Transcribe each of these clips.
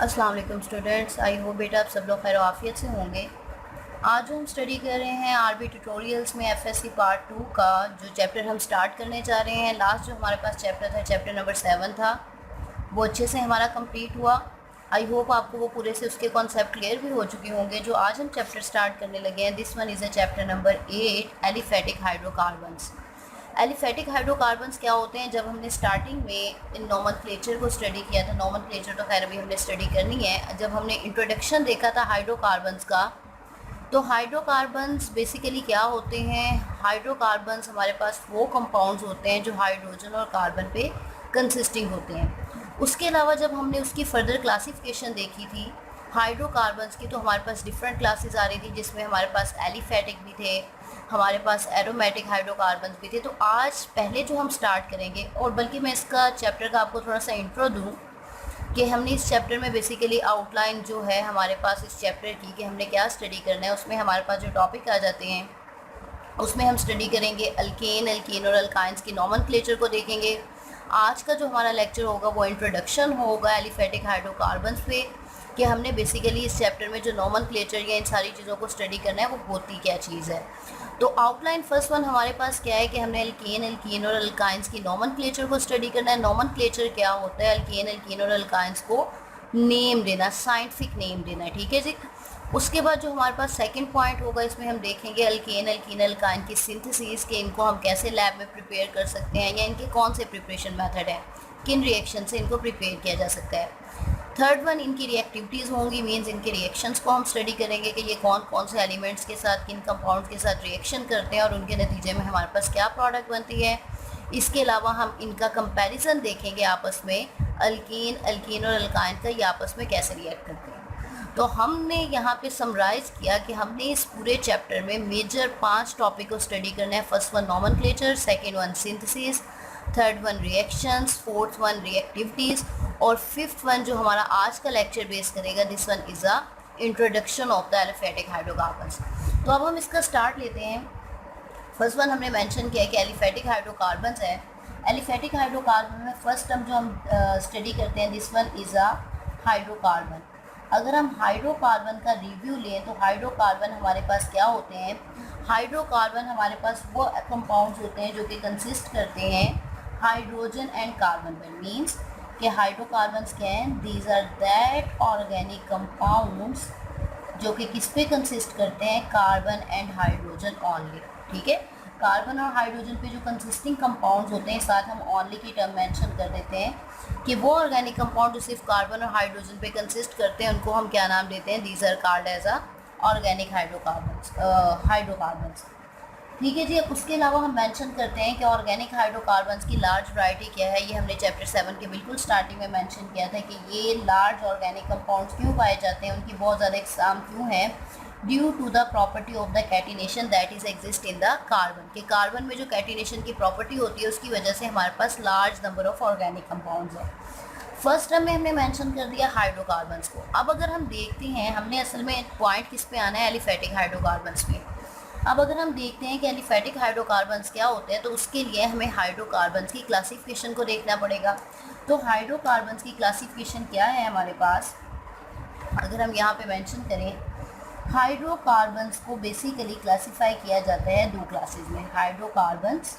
अस्सलाम वालेकुम students, I hope बेटा आप सब लोग खैर आफियत से होंगे। आज हम स्टडी कर रहे हैं आरबी ट्यूटोरियल्स में एफएससी पार्ट 2 का जो चैप्टर हम स्टार्ट करने जा रहे हैं। लास्ट जो हमारे पास चैप्टर था, चैप्टर नंबर 7 था, वो अच्छे से हमारा कंप्लीट हुआ। आई होप आपको वो पूरे से उसके कॉन्सेप्ट क्लियर भी हो चुके होंगे। जो आज हम चैप्टर स्टार्ट करने लगे हैं, this one is a chapter number 8, aliphatic hydrocarbons. Aliphatic hydrocarbons क्या होते हैं? जब हमने स्टार्टिंग में इन नोमेनक्लेचर को स्टडी किया था, नोमेनक्लेचर तो खैर अभी हमने स्टडी करनी है। जब हमने इंट्रोडक्शन देखा था हाइड्रोकार्बन्स का, तो हाइड्रोकार्बन्स बेसिकली क्या होते हैं? हाइड्रोकार्बन्स हमारे पास वो कंपाउंड्स होते हैं जो हाइड्रोजन और कार्बन पे कंसिस्टिंग होते हैं। उसके अलावा जब हमने उसकी फर्दर क्लासिफिकेशन देखी थी हाइड्रोकार्बन्स की, तो हमारे पास डिफरेंट क्लासेस आ रही थी, जिसमें हमारे पास एलिफेटिक भी थे, हमारे पास एरोमेटिक हाइड्रोकार्बन्स भी थे। तो आज पहले जो हम स्टार्ट करेंगे, और बल्कि मैं इसका चैप्टर का आपको थोड़ा सा इंट्रो दूँ कि हमने इस चैप्टर में बेसिकली आउटलाइन जो है हमारे पास इस चैप्टर की कि हमने क्या स्टडी करना है, उसमें हमारे पास जो टॉपिक आ जाते हैं उसमें हम स्टडी करेंगे अल्केन, एल्कीन और अल्काइंस की नोमेनक्लेचर को देखेंगे। आज का जो हमारा लेक्चर होगा वो इंट्रोडक्शन होगा एलिफेटिक हाइड्रोकार्बन्स पे, कि हमने बेसिकली इस चैप्टर में जो नोमेनक्लेचर या इन सारी चीज़ों को स्टडी करना है वो होती क्या चीज़ है। तो आउटलाइन फर्स्ट वन हमारे पास क्या है कि हमने अल्केन, एल्कीन और अल्काइंस की नोमेनक्लेचर को स्टडी करना है। नोमेनक्लेचर क्या होता है? अल्केन, एल्कीन और अल्काइंस को नेम देना, साइंटिफिक नेम देना है, ठीक है जी। उसके बाद जो हमारे पास सेकंड पॉइंट होगा, इसमें हम देखेंगे अल्केन, एल्कीन, अल्काइन की सिंथेसिस के इनको हम कैसे लैब में प्रिपेयर कर सकते हैं, या इनके कौन से प्रिपरेशन मेथड है, किन रिएक्शन से इनको प्रिपेयर किया जा सकता है। थर्ड वन इनकी रिएक्टिविटीज़ होंगी, मीन्स इनके रिएक्शंस को हम स्टडी करेंगे कि ये कौन कौन से एलिमेंट्स के साथ, किन कंपाउंड्स के साथ रिएक्शन करते हैं और उनके नतीजे में हमारे पास क्या प्रोडक्ट बनती है। इसके अलावा हम इनका कंपैरिजन देखेंगे आपस में, अल्कीन, एल्कीन और अल्काइन का, ये आपस में कैसे रिएक्ट करते हैं। तो हमने यहाँ पे समराइज़ किया कि हमने इस पूरे चैप्टर में मेजर 5 टॉपिक को स्टडी करना है। First one nomenclature, second one synthesis, third one reactions, fourth one reactivities, और फिफ्थ वन जो हमारा आज का लेक्चर बेस करेगा, this one is a introduction of the aliphatic hydrocarbons. तो अब हम इसका स्टार्ट लेते हैं। फर्स्ट वन हमने मेंशन किया कि एलिफेटिक हाइड्रोकार्बन्स है। एलिफेटिक हाइड्रोकार्बन में फर्स्ट टर्म जो हम स्टडी करते हैं, this one is a hydrocarbon. अगर हम हाइड्रोकार्बन का रिव्यू लें तो हाइड्रोकार्बन हमारे पास क्या होते हैं? हाइड्रोकार्बन हमारे पास वो कंपाउंड्स होते हैं जो कि कंसिस्ट करते हैं हाइड्रोजन एंड कार्बन पर। मीन्स कि हाइड्रोकार्बन्स क्या हैं? These are that organic compounds जो कि किस पे कंसिस्ट करते हैं? कार्बन एंड हाइड्रोजन ऑनली, ठीक है। कार्बन और हाइड्रोजन पे जो कंसिस्टिंग कंपाउंड्स होते हैं, साथ हम ऑनली की टर्म मेंशन कर देते हैं कि वो ऑर्गेनिक कंपाउंड जो सिर्फ कार्बन और हाइड्रोजन पे कंसिस्ट करते हैं, उनको हम क्या नाम देते हैं? These are called as a organic hydrocarbons, ठीक है जी। अब उसके अलावा हम मेंशन करते हैं कि ऑर्गेनिक हाइड्रोकार्बन्स की लार्ज वैरायटी क्या है। ये हमने चैप्टर 7 के बिल्कुल स्टार्टिंग में मेंशन किया था कि ये लार्ज ऑर्गेनिक कंपाउंड्स क्यों पाए जाते हैं, उनकी बहुत ज़्यादा एग्जाम क्यों है, due to the property of the catenation that is exist in the carbon. के कार्बन में जो कैटिनेशन की प्रॉपर्टी होती है उसकी वजह से हमारे पास large number of organic compounds है। फर्स्ट टर्म में हमने मेंशन कर दिया हाइड्रोकार्बन्स को। अब अगर हम देखते हैं, हमने असल में पॉइंट किस पे आना है? एलिफेटिक हाइड्रोकार्बन्स पे। अब अगर हम देखते हैं कि एलिफेटिक हाइड्रोकार्बन्स क्या होते हैं, तो उसके लिए हमें हाइड्रोकार्बन्स की क्लासिफिकेशन को देखना पड़ेगा। तो हाइड्रोकार्बन्स की क्लासिफिकेशन क्या है हमारे पास? अगर हम यहाँ पे मेंशन करें, हाइड्रोकार्बन्स को बेसिकली क्लासिफाई किया जाता है 2 क्लासेस में, हाइड्रोकार्बन्स।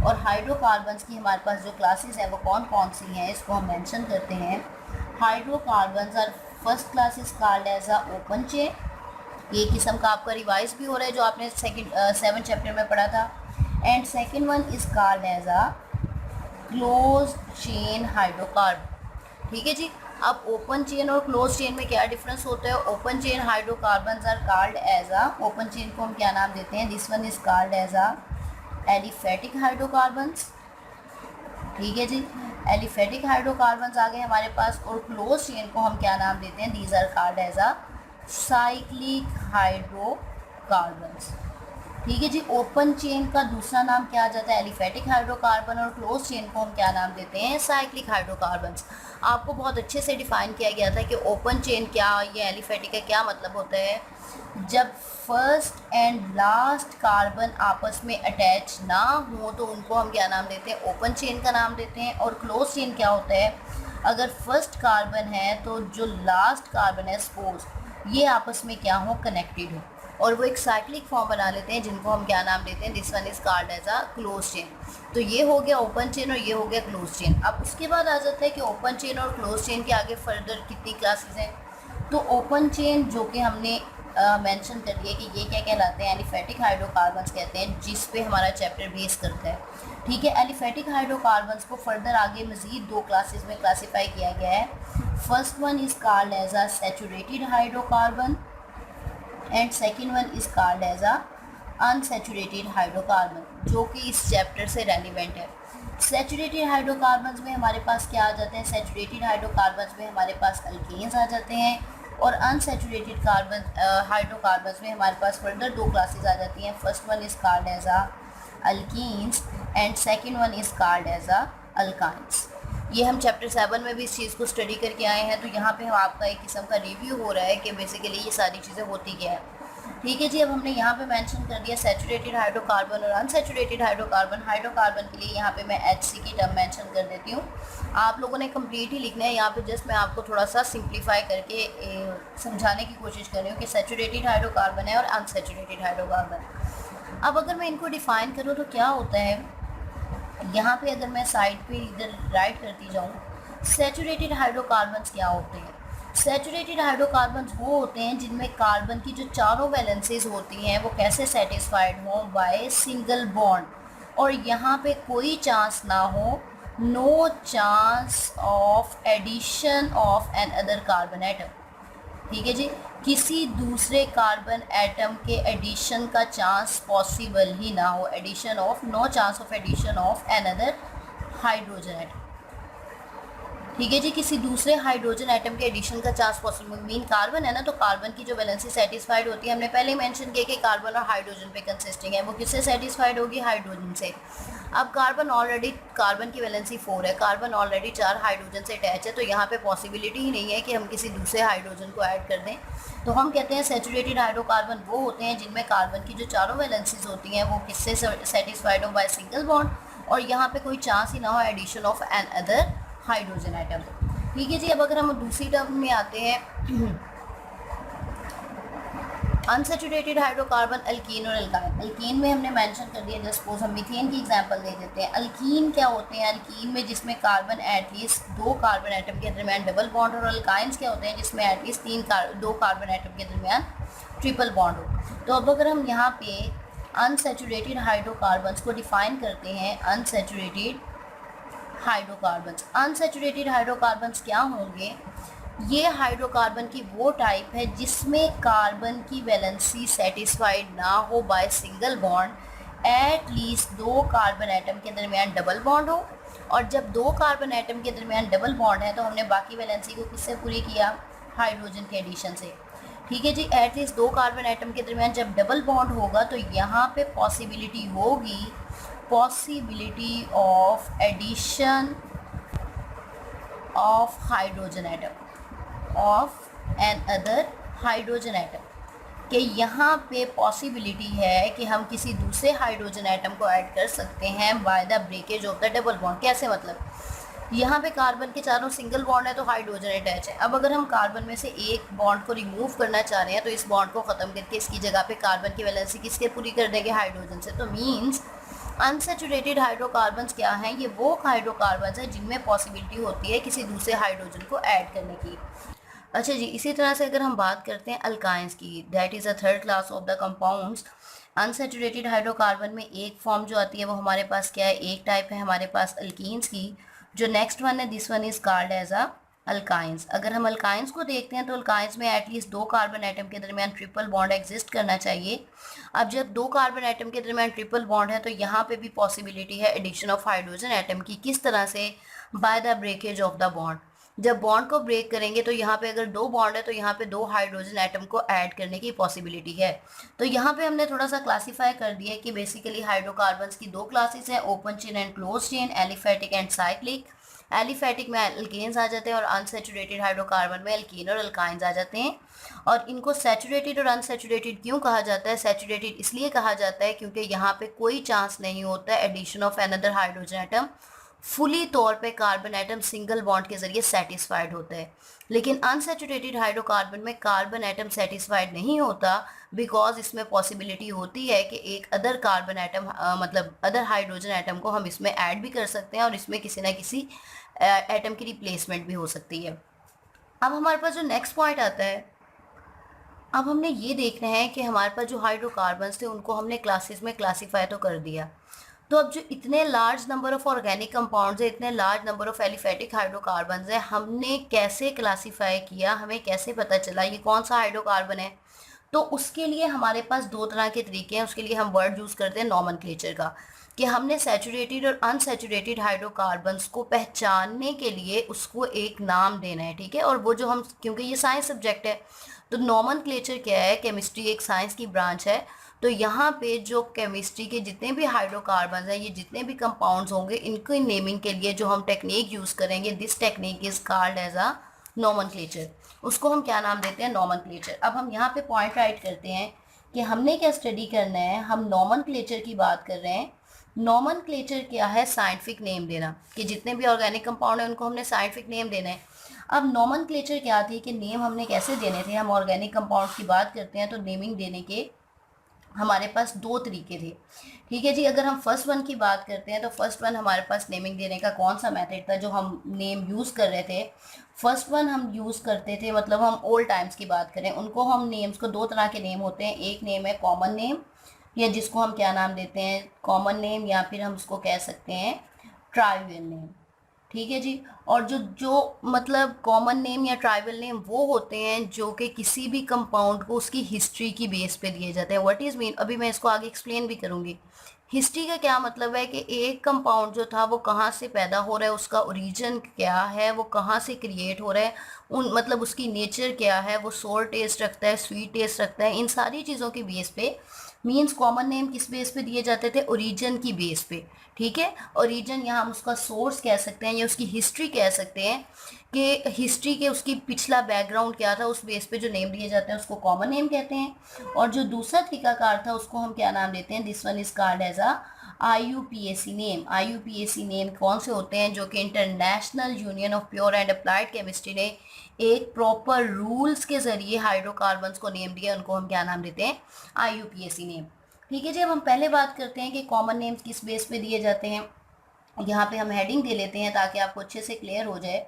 और हाइड्रोकार्बन्स की हमारे पास जो क्लासेस हैं वो कौन कौन सी हैं, इसको हम मेंशन करते हैं। Hydrocarbons are first class is called as a open chain. ये किस्म का आपका रिवाइज भी हो रहा है जो आपने 7 चैप्टर में पढ़ा था। And second one is called as a close chain hydrocarbon, ठीक है जी। अब ओपन चेन और क्लोज चेन में क्या डिफरेंस होता है? Open chain hydrocarbons are called as a, open chain को हम क्या नाम देते हैं? This one is called as a aliphatic hydrocarbons, ठीक है जी। एलिफेटिक हाइड्रोकार्बन्स आ गए हमारे पास। और क्लोज चेन को हम क्या नाम देते हैं? These are called as a cyclic hydrocarbons, ठीक है जी। ओपन चेन का दूसरा नाम क्या आ जाता है? Aliphatic hydrocarbon. और क्लोज चेन को हम क्या नाम देते हैं? Cyclic hydrocarbons. आपको बहुत अच्छे से डिफाइन किया गया था कि ओपन चेन क्या, ये एलिफेटिक का क्या मतलब होता है। जब फर्स्ट एंड लास्ट कार्बन आपस में अटैच ना हो तो उनको हम क्या नाम देते हैं? ओपन चेन का नाम देते हैं। और क्लोज चेन क्या होता है? अगर फर्स्ट कार्बन है तो जो लास्ट कार्बन है सपोज ये आपस में क्या हो? कनेक्टेड हो, और वो एक साइक्लिक फॉर्म बना लेते हैं, जिनको हम क्या नाम देते हैं? This one is called as a close chain. तो ये हो गया ओपन चेन और ये हो गया क्लोज चेन। अब उसके बाद आ जाता है कि ओपन चेन और क्लोज चेन के आगे फर्दर कितनी क्लासेस हैं। तो ओपन चेन जो कि हमने मेंशन कर दिया कि ये क्या कहलाते हैं? एलिफेटिक हाइड्रोकार्बन्स कहते हैं, जिस पे हमारा चैप्टर बेस करता है। ठीक है, एलिफेटिक हाइड्रोकार्बन्स को फर्दर आगे मज़ीद दो क्लासेस में क्लासीफाई किया गया है। First one is called as a saturated hydrocarbon and second one is called as a unsaturated hydrocarbon, जो कि इस चैप्टर से रेलिवेंट है। सैचुरेटेड हाइड्रोकार्बन्स में हमारे पास क्या आ जाते हैं? सैचुरेटेड हाइड्रोकार्बन्स में हमारे पास अल्केन्स आ जाते हैं, और अनसैचुरेटेड कार्बन हाइड्रोकार्बन्स में हमारे पास फर्दर दो क्लासेस आ जाती हैं। First one is called as a alkenes and second one is called as a alkynes. ये हम चैप्टर 7 में भी इस चीज़ को स्टडी करके आए हैं, तो यहाँ पे हम आपका एक किस्म का रिव्यू हो रहा है कि बेसिकली ये सारी चीज़ें होती क्या है। ठीक है जी। अब हमने यहाँ पे मेंशन कर दिया सैचुरेटेड हाइड्रोकार्बन और अनसैचुरेटेड हाइड्रोकार्बन। हाइड्रोकार्बन के लिए यहाँ पे मैं HC की टर्म मेंशन कर देती हूँ। आप लोगों ने कंप्लीट ही लिखना है, यहाँ पे जस्ट मैं आपको थोड़ा सा सिंप्लीफाई करके समझाने की कोशिश कर रही हूँ कि सैचुरेटेड हाइड्रोकार्बन है और अनसैचुरेटेड हाइड्रोकार्बन। अब अगर मैं इनको डिफ़ाइन करूँ तो क्या होता है, यहाँ पे अगर मैं साइड पे इधर राइट करती जाऊँ, सैचुरेटेड हाइड्रोकार्बन्स क्या होते हैं? सैचुरेटेड हाइड्रोकार्बन्स वो होते हैं जिनमें कार्बन की जो चारों वैलेंसीज होती हैं वो कैसे सेटिस्फाइड हों? बाय सिंगल बॉन्ड, और यहाँ पे कोई चांस ना हो, no chance of addition of an other carbon atom. ठीक है जी, किसी दूसरे कार्बन एटम के एडिशन का चांस पॉसिबल ही ना हो। Addition of, no chance of addition of an other hydrogen atom. ठीक है जी, किसी दूसरे हाइड्रोजन एटम के एडिशन का चांस पॉसिबल मीन कार्बन है ना, तो कार्बन की जो वैलेंसी सेटिस्फाइड होती है, हमने पहले मेंशन किया कि कार्बन और हाइड्रोजन पे कंसिस्टिंग है, वो किससे सेटिस्फाइड होगी? हाइड्रोजन से। अब कार्बन की वैलेंसी 4 है, कार्बन ऑलरेडी 4 हाइड्रोजन से अटैच है, तो यहाँ पे पॉसिबिलिटी ही नहीं है कि हम किसी दूसरे हाइड्रोजन को ऐड कर दें। तो हम कहते हैं सैचुरेटेड हाइड्रोकार्बन वो होते हैं जिनमें कार्बन की जो चारों वैलेंसीज होती हैं वो किससे सेटिस्फाइड हो? बाय सिंगल बॉन्ड, और यहाँ पे कोई चांस ही ना हो addition of an other hydrogen atom. ठीक है जी। अब अगर हम दूसरी टर्म में आते हैं, अनसैचुरेटेड हाइड्रोकार्बन अल्कीन और अल्काइन। अल्कीन में हमने मेंशन कर दिया, जस्ट सपोज हम मीथेन की एग्जांपल दे देते हैं। अल्कीन क्या होते हैं? अल्कीन में जिसमें कार्बन एटलीस्ट 2 कार्बन एटम के दरमियान डबल बॉन्ड, और अल्काइंस क्या होते हैं? जिसमें एटलीस्ट 2 कार्बन एटम के दरमियान ट्रिपल बॉन्ड हो। तो अब अगर हम यहाँ पे अनसैचुरेटेड हाइड्रोकार्बन्स को डिफाइन करते हैं, अनसैचुरेटेड हाइड्रोकार्बन्स। अनसैचुरेटेड हाइड्रोकार्बन्स क्या होंगे? ये हाइड्रोकार्बन की वो टाइप है जिसमें कार्बन की वैलेंसी सेटिस्फाइड ना हो by single bond, at least 2 carbon atom के दरमियान डबल बॉन्ड हो। और जब 2 कार्बन एटम के दरमियान डबल बॉन्ड है तो हमने बाकी वैलेंसी को किससे पूरी किया? हाइड्रोजन के एडिशन से। ठीक है जी। एट लीस्ट 2 कार्बन एटम के दरमियान जब डबल बॉन्ड होगा तो यहाँ पे पॉसिबिलिटी होगी, possibility of addition of hydrogen atom, of an other hydrogen atom, कि यहाँ पे पॉसिबिलिटी है कि हम किसी दूसरे हाइड्रोजन एटम को ऐड कर सकते हैं by the breakage of the double bond. कैसे मतलब? यहाँ पे कार्बन के चारों सिंगल बॉन्ड है तो हाइड्रोजन अटैच है। अब अगर हम कार्बन में से एक बॉन्ड को रिमूव करना चाह रहे हैं तो इस बॉन्ड को ख़त्म करके इसकी जगह पे कार्बन की वैलेंसी किसके पूरी कर देंगे? हाइड्रोजन से। तो मीन्स अनसैचुरेटेड हाइड्रोकार्बन्स क्या हैं? ये वो हाइड्रोकार्बन्स हैं जिनमें पॉसिबिलिटी होती है किसी दूसरे हाइड्रोजन को ऐड करने की। अच्छा जी, इसी तरह से अगर हम बात करते हैं अल्काइंस की, that is a third class of the compounds. Unsaturated hydrocarbon में एक फॉर्म जो आती है वो हमारे पास क्या है? एक टाइप है हमारे पास अल्कीन्स की। जो नेक्स्ट वन है, this one is called as a alkynes. अगर हम अल्काइंस को देखते हैं तो अल्काइंस में एटलीस्ट 2 कार्बन एटम के दरमियान ट्रिपल बॉन्ड एग्जिस्ट करना चाहिए। अब जब 2 कार्बन एटम के दरमियान ट्रिपल बॉन्ड है तो यहाँ पे भी पॉसिबिलिटी है एडिशन ऑफ हाइड्रोजन एटम की। किस तरह से? By the breakage of the bond. जब बॉन्ड को ब्रेक करेंगे तो यहाँ पे अगर 2 बॉन्ड है तो यहाँ पे 2 हाइड्रोजन एटम को ऐड करने की पॉसिबिलिटी है। तो यहाँ पे हमने थोड़ा सा क्लासीफाई कर दिया है कि बेसिकली हाइड्रोकार्बन्स की 2 क्लासेस हैं, open chain and close chain, aliphatic and cyclic. Aliphatic में एल्केन्स आ जाते हैं और अनसेचुरेटेड हाइड्रोकार्बन में एल्कीन और अल्काइंस आ जाते हैं। और इनको सैचुरेटेड और अनसैचुरेटेड क्यों कहा जाता है? सैचुरेटेड इसलिए कहा जाता है क्योंकि यहाँ पे कोई चांस नहीं होता है addition of another hydrogen atom, fully तौर पे कार्बन एटम सिंगल बॉन्ड के जरिए सेटिस्फाइड होता है। लेकिन अनसैचुरेटेड हाइड्रोकार्बन में कार्बन एटम सेटिस्फाइड नहीं होता, बिकॉज इसमें पॉसिबिलिटी होती है कि एक अदर कार्बन एटम मतलब अदर हाइड्रोजन एटम को हम इसमें ऐड भी कर सकते हैं और इसमें किसी ना किसी एटम की रिप्लेसमेंट भी हो सकती है। अब हमारे पास जो नेक्स्ट पॉइंट आता है, अब हमने ये देखना है कि हमारे पास जो हाइड्रोकार्बन्स थे उनको हमने क्लासेस में क्लासीफाई तो कर दिया, तो अब जो इतने large number of organic compounds है, इतने large number of aliphatic hydrocarbons है, हमने कैसे क्लासीफाई किया, हमें कैसे पता चला ये कौन सा हाइड्रोकार्बन है? तो उसके लिए हमारे पास 2 तरह के तरीके हैं। उसके लिए हम वर्ड यूज़ करते हैं नॉमेनक्लेचर का, कि हमने सैचुरेटेड और अनसैचुरेटेड हाइड्रोकार्बन्स को पहचानने के लिए उसको एक नाम देना है, ठीक है। और वो जो हम, क्योंकि ये साइंस सब्जेक्ट है तो नॉमेनक्लेचर क्या है, केमिस्ट्री एक साइंस की ब्रांच है, तो यहाँ पे जो केमिस्ट्री के जितने भी हाइड्रोकार्बन्स हैं, ये जितने भी कंपाउंड्स होंगे, इनके नेमिंग के लिए जो हम टेक्निक यूज़ करेंगे, this technique is called as a nomenclature. उसको हम क्या नाम देते हैं? नॉमेनक्लेचर। अब हम यहाँ पे पॉइंट राइट करते हैं कि हमने क्या स्टडी करना है। हम नॉमेनक्लेचर की बात कर रहे हैं। नॉमेनक्लेचर क्या है? साइंटिफिक नेम देना, कि जितने भी ऑर्गेनिक कंपाउंड है उनको हमने साइंटिफिक नेम देना है। अब नॉमेनक्लेचर क्या थी कि नेम हमने कैसे देने थे? हम ऑर्गेनिक कंपाउंड्स की बात करते हैं तो नेमिंग देने के हमारे पास 2 तरीके थे, ठीक है जी। अगर हम फर्स्ट वन की बात करते हैं तो फर्स्ट वन हमारे पास नेमिंग देने का कौन सा मेथड था जो हम नेम यूज़ कर रहे थे? फर्स्ट वन हम यूज़ करते थे, मतलब हम ओल्ड टाइम्स की बात करें, उनको हम नेम्स को 2 तरह के नेम होते हैं। एक नेम है कॉमन नेम, या जिसको हम क्या नाम देते हैं? कॉमन नेम, या फिर हम उसको कह सकते हैं ट्राइवल नेम, ठीक है जी। और जो जो मतलब कॉमन नेम या ट्राइबल नेम वो होते हैं जो कि किसी भी कंपाउंड को उसकी हिस्ट्री की बेस पे दिए जाते हैं। व्हाट इज़ मीन, अभी मैं इसको आगे एक्सप्लेन भी करूँगी। हिस्ट्री का क्या मतलब है कि एक कंपाउंड जो था वो कहाँ से पैदा हो रहा है, उसका ओरिजिन क्या है, वो कहाँ से क्रिएट हो रहा है, उन मतलब उसकी नेचर क्या है, वो सोर टेस्ट रखता है, स्वीट टेस्ट रखता है, इन सारी चीज़ों की बेस पे मीन्स कॉमन नेम किस बेस पे दिए जाते थे? ओरिजिन की बेस पे, ठीक है। ओरिजिन यहाँ हम उसका सोर्स कह सकते हैं या उसकी हिस्ट्री कह सकते हैं कि हिस्ट्री के उसकी पिछला बैकग्राउंड क्या था, उस बेस पे जो नेम दिए जाते हैं उसको कॉमन नेम कहते हैं। और जो दूसरा तरीकाकार था उसको हम क्या नाम देते हैं? This one is called as a IUPAC name. IUPAC name कौन से होते हैं? जो कि International Union of Pure and Applied Chemistry ने एक प्रॉपर रूल्स के जरिए हाइड्रोकार्बन्स को नेम दिया, उनको हम क्या नाम देते हैं? IUPAC नेम, ठीक है जी। अब हम पहले बात करते हैं कि कॉमन नेम्स किस बेस पे दिए जाते हैं। यहाँ पे हम हेडिंग दे लेते हैं ताकि आपको अच्छे से क्लियर हो जाए।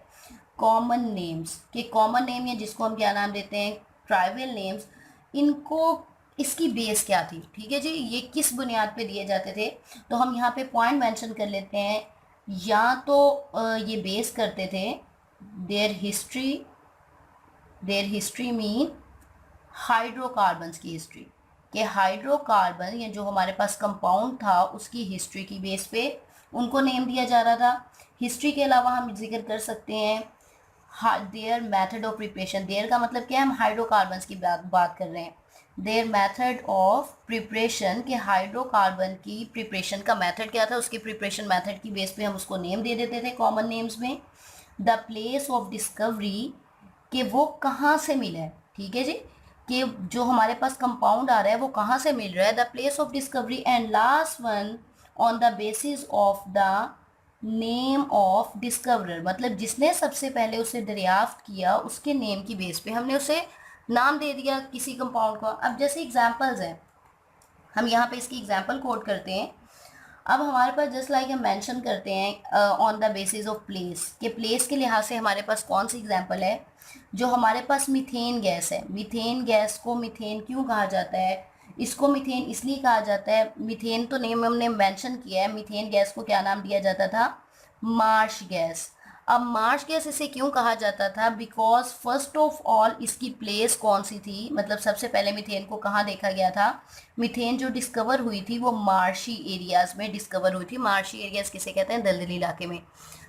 कॉमन नेम्स के कॉमन नेम या जिसको हम क्या नाम देते हैं? ट्राइबल नेम्स, इनको इसकी बेस क्या थी, ठीक है जी, ये किस बुनियाद पे दिए जाते थे? तो हम यहाँ पे पॉइंट मेंशन कर लेते हैं। या तो ये बेस करते थे देयर हिस्ट्री मीन हाइड्रोकार्बन्स की हिस्ट्री, कि हाइड्रोकार्बन या जो हमारे पास कंपाउंड था उसकी हिस्ट्री की बेस पे उनको नेम दिया जा रहा था। हिस्ट्री के अलावा हम जिक्र कर सकते हैं their method of preparation. Their का मतलब क्या है? हम हाइड्रोकार्बन्स की बात कर रहे हैं। देयर मेथड ऑफ प्रिपरेशन, के हाइड्रोकार्बन की प्रिपरेशन का मेथड क्या था, उसकी प्रिपरेशन मेथड की बेस पे हम उसको नेम दे देते थे कॉमन नेम्स में। द प्लेस ऑफ डिस्कवरी, कि वो कहाँ से मिला है, ठीक है जी, कि जो हमारे पास कंपाउंड आ रहा है वो कहाँ से मिल रहा है। The place of discovery and last one on the basis of the name of discoverer, मतलब जिसने सबसे पहले उसे दरियाफ्त किया उसके नेम की बेस पे हमने उसे नाम दे दिया किसी कंपाउंड का। अब जैसे एग्जांपल्स हैं, हम यहाँ पे इसकी एग्जांपल कोट करते हैं। अब हमारे पास जस्ट लाइक हम मेंशन करते हैं on the basis of place, के प्लेस के लिहाज से हमारे पास कौन सी एग्जांपल है? जो हमारे पास मीथेन गैस है। मीथेन गैस को मीथेन क्यों कहा जाता है? इसको मीथेन इसलिए कहा जाता है, मीथेन तो नेम हमने मेंशन किया है, मीथेन गैस को क्या नाम दिया जाता था? Marsh gas. अब मार्श गैस इसे क्यों कहा जाता था? बिकॉज फर्स्ट ऑफ ऑल इसकी प्लेस कौन सी थी, मतलब सबसे पहले मीथेन को कहाँ देखा गया था? मीथेन जो डिस्कवर हुई थी वो मार्शी एरियाज में डिस्कवर हुई थी। मार्शी एरियाज किसे कहते हैं? दलदली इलाके में।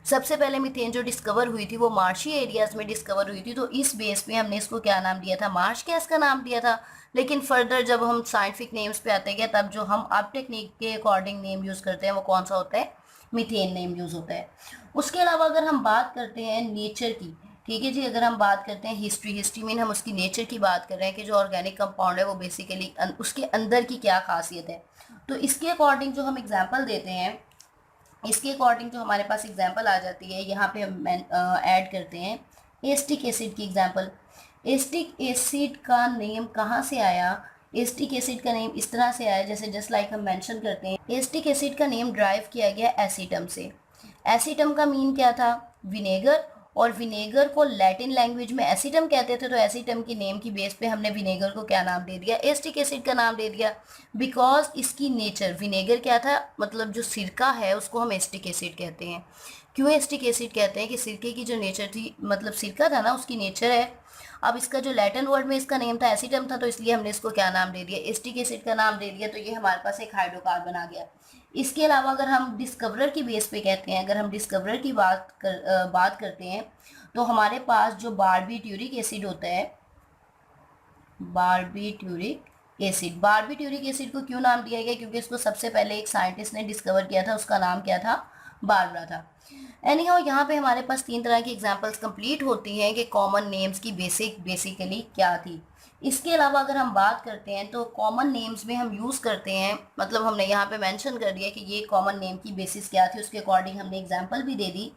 सबसे पहले मीथेन जो डिस्कवर हुई थी वो मार्शी एरियाज में डिस्कवर हुई थी, तो इस बेस पे हमने इसको क्या नाम दिया था? मार्श गैस का नाम दिया था। लेकिन फर्दर जब हम साइंटिफिक नेम्स पे आते हैं तब जो हम अब टेक्निक के अकॉर्डिंग नेम यूज़ करते हैं वो कौन सा होता है? मीथेन नेम यूज़ होता है। उसके अलावा अगर हम बात करते हैं नेचर की, ठीक है जी, अगर हम बात करते हैं हिस्ट्री मीन हम उसकी नेचर की बात कर रहे हैं कि जो ऑर्गेनिक कंपाउंड है वो बेसिकली उसके अंदर की क्या खासियत है। तो इसके अकॉर्डिंग जो हम एग्जांपल देते हैं, इसके अकॉर्डिंग जो हमारे पास एग्जांपल आ जाती है, यहाँ पे हम ऐड करते हैं एस्टिक एसिड की एग्जांपल। एस्टिक एसिड का नेम कहाँ से आया? एस्टिक एसिड का नेम इस तरह से आया, जैसे जस्ट लाइक हम मेंशन करते हैं, एस्टिक एसिड का नेम ड्राइव किया गया एसीटम से। एसीटम का मीन क्या था? विनेगर, और विनेगर को लैटिन लैंग्वेज में एसीटम कहते थे, तो एसीटम की नेम की बेस पे हमने विनेगर को क्या नाम दे दिया? एस्टिक एसिड का नाम दे दिया। बिकॉज इसकी नेचर, विनेगर क्या था, मतलब जो सिरका है उसको हम एस्टिक एसिड कहते हैं। क्यों एस्टिक एसिड कहते हैं? कि सिरके की जो नेचर थी, मतलब सिरका था ना, उसकी नेचर है। अब इसका जो लैटिन वर्ड में इसका नेम था एसीटम था, तो इसलिए हमने इसको क्या नाम दे दिया? एस्टिक एसिड का नाम दे दिया। तो ये हमारे पास एक हाइड्रोकार्बन आ गया। इसके अलावा अगर हम डिस्कवरर की बेस पे कहते हैं, अगर हम डिस्कवरर की बात करते हैं, तो हमारे पास जो बारबीट्यूरिक एसिड होता है, बारबीट्यूरिक एसिड को क्यों नाम दिया गया? क्योंकि इसको सबसे पहले एक साइंटिस्ट ने डिस्कवर किया था, उसका नाम क्या था? बारबरा था। एनीहाउ यहाँ पे हमारे पास 3 तरह की एग्जांपल्स कंप्लीट होती हैं कि कॉमन नेम्स की बेसिकली क्या थी। इसके अलावा अगर हम बात करते हैं तो कॉमन नेम्स में हम यूज़ करते हैं, मतलब हमने यहाँ पे मेंशन कर दिया कि ये कॉमन नेम की बेसिस क्या थी, उसके अकॉर्डिंग हमने एग्जांपल भी दे दी।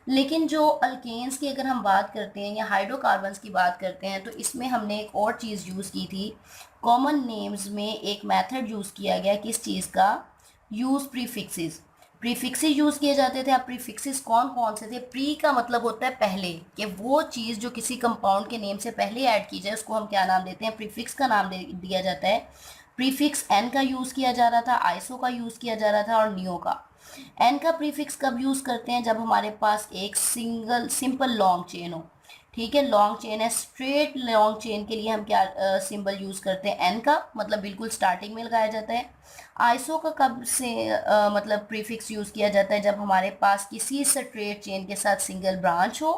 लेकिन जो अल्केन्स की अगर हम बात करते हैं या हाइड्रोकार्बन्स की बात करते हैं, तो इसमें हमने एक और चीज़ यूज़ की थी। कॉमन नेम्स में एक मेथड यूज़ किया गया, किस चीज़ का? यूज़ प्रीफिक्सेस यूज़ किए जाते थे। अब प्रीफिक्सेस कौन कौन से थे? प्री का मतलब होता है पहले, कि वो चीज़ जो किसी कंपाउंड के नेम से पहले ऐड की जाए उसको हम क्या नाम देते हैं? प्रीफिक्स का नाम दिया जाता है। प्रीफिक्स एन का यूज़ किया जा रहा था, आइसो का यूज़ किया जा रहा था और नियो का। एन का प्रीफिक्स कब यूज़ करते हैं? जब हमारे पास एक सिंपल लॉन्ग चेन हो, ठीक है, लॉन्ग चेन है, स्ट्रेट लॉन्ग चेन के लिए हम क्या सिंबल यूज़ करते हैं? एन का, मतलब बिल्कुल स्टार्टिंग में लगाया जाता है। आइसो का कब से मतलब प्रीफिक्स यूज़ किया जाता है? जब हमारे पास किसी स्ट्रेट चेन के साथ सिंगल ब्रांच हो।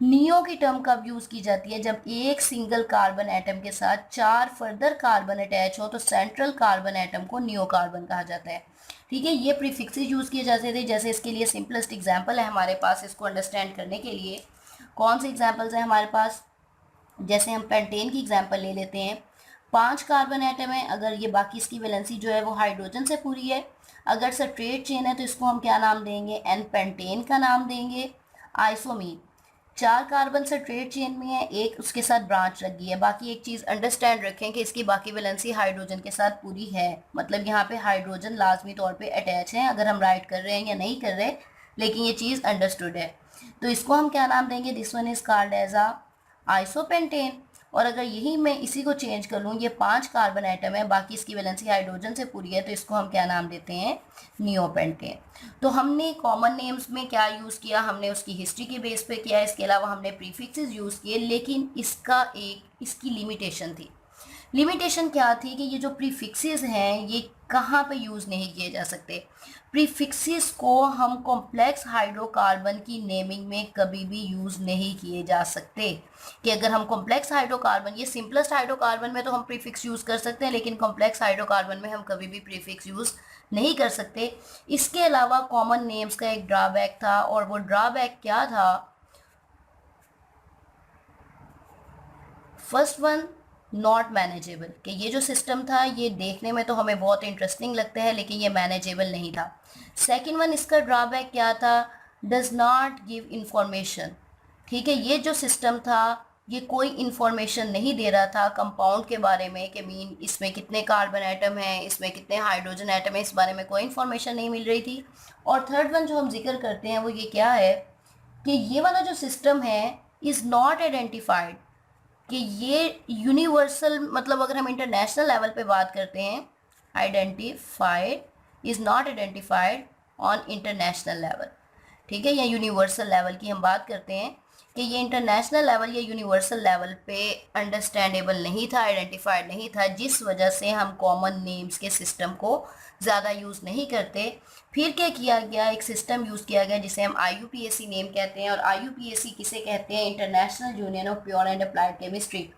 नियो की टर्म कब यूज़ की जाती है? जब एक सिंगल कार्बन एटम के साथ 4 फर्दर कार्बन अटैच हो, तो सेंट्रल कार्बन एटम को नियो कार्बन कहा जाता है। ठीक है, ये प्रीफिक्सेस यूज़ किए जाते थे। जैसे इसके लिए सिंपलेस्ट एग्जांपल है हमारे पास, इसको अंडरस्टैंड करने के लिए कौन से एग्जांपल्स हैं हमारे पास? जैसे हम पेंटेन की एग्जांपल ले लेते हैं। 5 कार्बन एटम है, अगर ये बाकी इसकी वैलेंसी जो है वो हाइड्रोजन से पूरी है। अगर स्ट्रेट चेन है तो इसको हम क्या नाम देंगे? एन पेंटेन का नाम देंगे। आइसोमीन, 4 कार्बन स्ट्रेट चेन में है, एक उसके साथ ब्रांच लगी है। बाकी एक चीज़ अंडरस्टैंड रखें कि इसकी बाकी वैलेंसी हाइड्रोजन के साथ पूरी है, मतलब यहाँ पे हाइड्रोजन लाजमी तौर पे अटैच है, अगर हम राइट कर रहे हैं या नहीं कर रहे, लेकिन ये चीज़ अंडरस्टूड है। तो इसको हम क्या नाम देंगे? This one is called as a isopentane. और अगर यही मैं इसी को चेंज कर लूँ, ये 5 कार्बन आइटम है, बाकी इसकी वैलेंसी हाइड्रोजन से पूरी है, तो इसको हम क्या नाम देते हैं? नियोपेंटेन। तो हमने कॉमन नेम्स में क्या यूज़ किया? हमने उसकी हिस्ट्री के बेस पे किया। इसके अलावा हमने प्रीफिक्सेस यूज़ किए, लेकिन इसकी लिमिटेशन थी। लिमिटेशन क्या थी? कि ये जो प्रीफिक्सेस हैं ये कहाँ पे यूज़ नहीं किए जा सकते। प्रीफिक्सेस को हम कॉम्प्लेक्स हाइड्रोकार्बन की नेमिंग में कभी भी यूज़ नहीं किए जा सकते। कि अगर हम कॉम्प्लेक्स हाइड्रोकार्बन, ये सिंपलेस्ट हाइड्रोकार्बन में तो हम प्रीफिक्स यूज़ कर सकते हैं, लेकिन कॉम्प्लेक्स हाइड्रोकार्बन में हम कभी भी प्रीफिक्स यूज़ नहीं कर सकते। इसके अलावा कॉमन नेम्स का एक ड्रॉबैक था, और वो ड्रॉबैक क्या था? फर्स्ट वन, नॉट मैनेजेबल, कि ये जो सिस्टम था ये देखने में तो हमें बहुत इंटरेस्टिंग लगता है, लेकिन ये मैनेजेबल नहीं था। सेकेंड वन, इसका ड्रॉबैक क्या था? Does not give information. ठीक है, ये जो सिस्टम था ये कोई इंफॉर्मेशन नहीं दे रहा था कंपाउंड के बारे में, कि मीन इसमें कितने कार्बन एटम हैं, इसमें कितने हाइड्रोजन एटम है, इस बारे में कोई इंफॉर्मेशन नहीं मिल रही थी। और थर्ड वन जो हम जिक्र करते हैं वो ये क्या है? कि ये वाला जो सिस्टम है इज़ नॉट आइडेंटिफाइड, कि ये यूनिवर्सल, मतलब अगर हम इंटरनेशनल लेवल पे बात करते हैं, identified, is not identified on international level. ठीक है, या यूनिवर्सल लेवल की हम बात करते हैं कि ये इंटरनेशनल लेवल या यूनिवर्सल लेवल पे अंडरस्टैंडेबल नहीं था, आइडेंटिफाइड नहीं था, जिस वजह से हम कॉमन नेम्स के सिस्टम को ज़्यादा यूज़ नहीं करते। फिर क्या किया गया, एक सिस्टम यूज़ किया गया जिसे हम IUPAC नेम कहते हैं। और IUPAC किसे कहते हैं? International Union of Pure and Applied chemistry.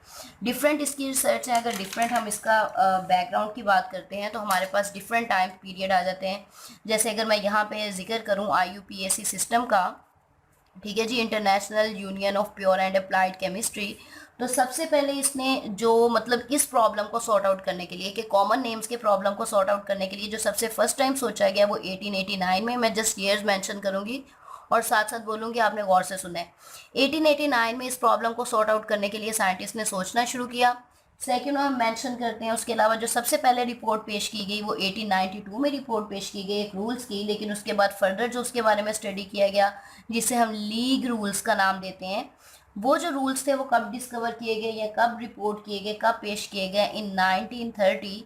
Different इसकी रिसर्च है, अगर डिफरेंट हम इसका बैकग्राउंड की बात करते हैं तो हमारे पास डिफरेंट टाइम पीरियड आ जाते हैं। जैसे अगर मैं यहाँ पे जिक्र करूँ IUPAC सिस्टम का, ठीक है जी, International Union of Pure and Applied Chemistry, तो सबसे पहले इसने जो मतलब इस प्रॉब्लम को सॉर्ट आउट करने के लिए कि कॉमन नेम्स के प्रॉब्लम को सॉर्ट आउट करने के लिए जो सबसे फर्स्ट टाइम सोचा गया वो 1889 में, मैं जस्ट ईयर्स मेंशन करूंगी और साथ साथ बोलूँगी, आपने गौर से सुना है। 1889 में इस प्रॉब्लम को सॉर्ट आउट करने के लिए साइंटिस्ट ने सोचना शुरू किया। सेकेंड हम मेंशन करते हैं, उसके अलावा जो सबसे पहले रिपोर्ट पेश की गई वो 1892 में रिपोर्ट पेश की गई एक रूल्स की, लेकिन उसके बाद फर्दर जो उसके बारे में स्टडी किया गया जिसे हम लीग रूल्स का नाम देते हैं, वो जो रूल्स थे वो कब डिस्कवर किए गए या कब रिपोर्ट किए गए, कब पेश किए गए? इन 1930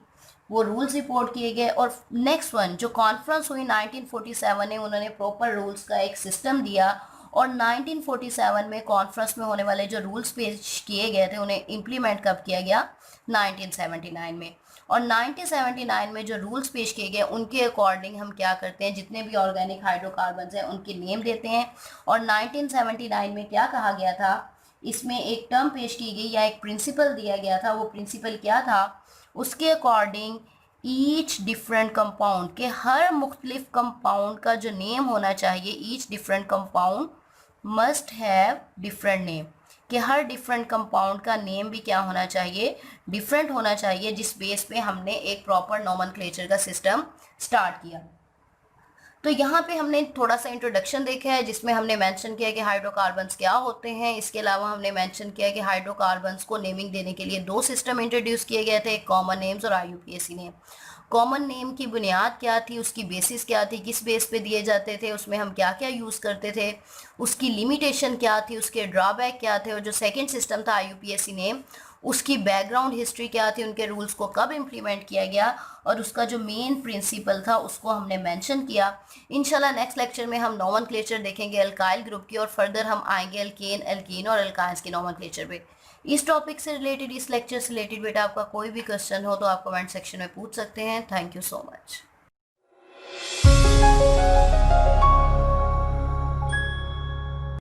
वो रूल्स रिपोर्ट किए गए। और नेक्स्ट वन जो कॉन्फ्रेंस हुई 1947 में, उन्होंने प्रॉपर रूल्स का एक सिस्टम दिया। और 1947 में कॉन्फ्रेंस में होने वाले जो रूल्स पेश किए गए थे उन्हें इम्प्लीमेंट कब किया गया? 1979 में। और 1979 में जो रूल्स पेश किए गए उनके अकॉर्डिंग हम क्या करते हैं, जितने भी ऑर्गेनिक हाइड्रोकार्बन्स हैं उनके नेम देते हैं। और 1979 में क्या कहा गया था, इसमें एक टर्म पेश की गई या एक प्रिंसिपल दिया गया था। वो प्रिंसिपल क्या था? उसके अकॉर्डिंग ईच डिफरेंट कंपाउंड के हर मुख्तलिफ कंपाउंड का जो नेम होना चाहिए, each different compound must have different name, कि हर डिफरेंट कंपाउंड का नेम भी क्या होना चाहिए? डिफरेंट होना चाहिए, जिस बेस पे हमने एक प्रॉपर नोमेनक्लेचर का सिस्टम स्टार्ट किया। तो यहाँ पे हमने थोड़ा सा इंट्रोडक्शन देखा है जिसमें हमने मेंशन किया कि हाइड्रोकार्बन्स क्या होते हैं। इसके अलावा हमने मेंशन किया कि हाइड्रोकार्बन्स को नेमिंग देने के लिए दो सिस्टम इंट्रोड्यूस किए गए थे, कॉमन नेम्स और IUPAC नेम। कॉमन नेम की बुनियाद क्या थी, उसकी बेसिस क्या थी, किस बेस पे दिए जाते थे, उसमें हम क्या क्या यूज़ करते थे, उसकी लिमिटेशन क्या थी, उसके ड्रॉबैक क्या थे। और जो सेकंड सिस्टम था IUPAC नेम, उसकी बैकग्राउंड हिस्ट्री क्या थी, उनके रूल्स को कब इम्प्लीमेंट किया गया और उसका जो मेन प्रिंसिपल था उसको हमने मेंशन किया। इंशाल्लाह नेक्स्ट लेक्चर में हम नोमेनक्लेचर देखेंगे अल्काइल ग्रुप की और फर्दर हम आएंगे अल्केन, एल्कीन और अल्काइंस की नोमेनक्लेचर पे। इस टॉपिक से रिलेटेड, इस लेक्चर से रिलेटेड बेटा आपका कोई भी क्वेश्चन हो तो आप कमेंट सेक्शन में पूछ सकते हैं। Thank you so much.